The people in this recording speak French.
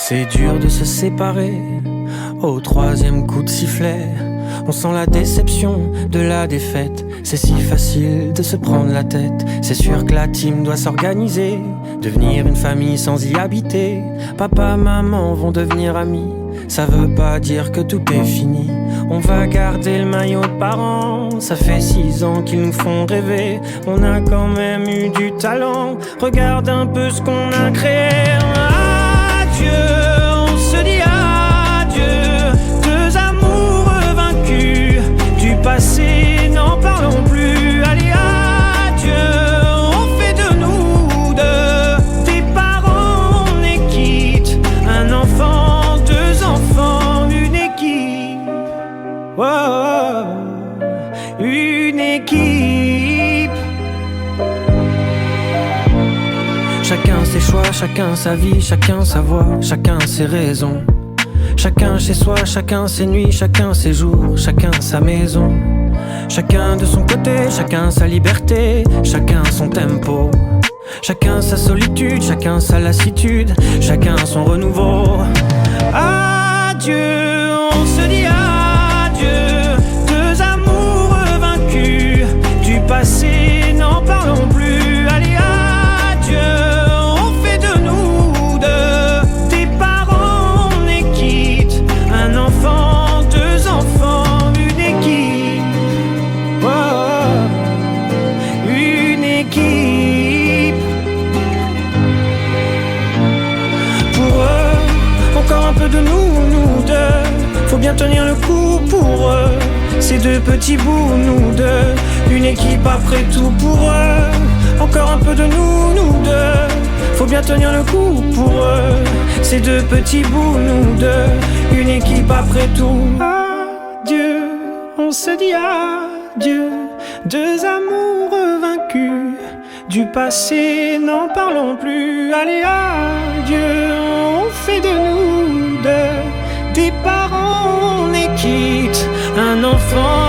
C'est dur de se séparer au troisième coup de sifflet. On sent la déception de la défaite. C'est si facile de se prendre la tête. C'est sûr que la team doit s'organiser, devenir une famille sans y habiter. Papa, maman vont devenir amis. Ça veut pas dire que tout est fini. On va garder le maillot de parents. Ça fait 6 ans qu'ils nous font rêver. On a quand même eu du talent. Regarde un peu ce qu'on a créé. Adieu, on se dit adieu. Deux amours vaincus. Du passé, n'en parlons plus. Allez, adieu, on fait de nous deux des parents, on est quitte. Un enfant, deux enfants, une équipe. Oh, une équipe. Chacun ses choix, chacun sa vie, chacun sa voix, chacun ses raisons. Chacun chez soi, chacun ses nuits, chacun ses jours, chacun sa maison. Chacun de son côté, chacun sa liberté, chacun son tempo. Chacun sa solitude, chacun sa lassitude, chacun son renouveau. Adieu, on se dit adieu. Deux amours vaincus. Du passé, n'en parlons plus. Allez, adieu. De nous deux, faut bien tenir le coup pour eux. Ces deux petits bouts, nous deux, une équipe après tout pour eux. Encore un peu de nous deux, faut bien tenir le coup pour eux. Ces deux petits bouts, nous deux, une équipe après tout. Adieu, on se dit adieu. Deux amours vaincus. Du passé, n'en parlons plus. Allez, adieu, on fait de nous deux des parents, on est quitte. Un enfant